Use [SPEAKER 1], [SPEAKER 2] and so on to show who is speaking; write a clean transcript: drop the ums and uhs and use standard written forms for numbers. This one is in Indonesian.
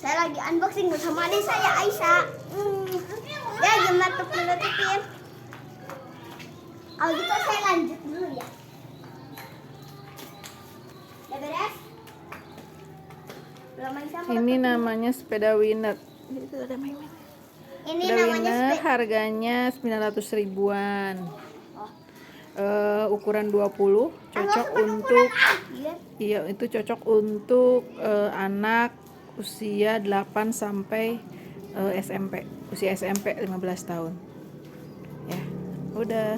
[SPEAKER 1] Saya lagi unboxing bersama adik saya Aisyah. Ya, gimana tuh penutupin? Kalau gitu saya lanjut dulu ya. Udah beres? Belum Aisyah mau
[SPEAKER 2] Ini
[SPEAKER 1] tutupin.
[SPEAKER 2] namanya sepeda winner. Itu ada mainan.
[SPEAKER 1] Ini
[SPEAKER 2] Sepeda
[SPEAKER 1] namanya
[SPEAKER 2] winner harganya 900 ribuan. Ukuran 20, cocok untuk iya, itu cocok untuk anak usia 8 sampai SMP, usia SMP 15 tahun. Ya, udah.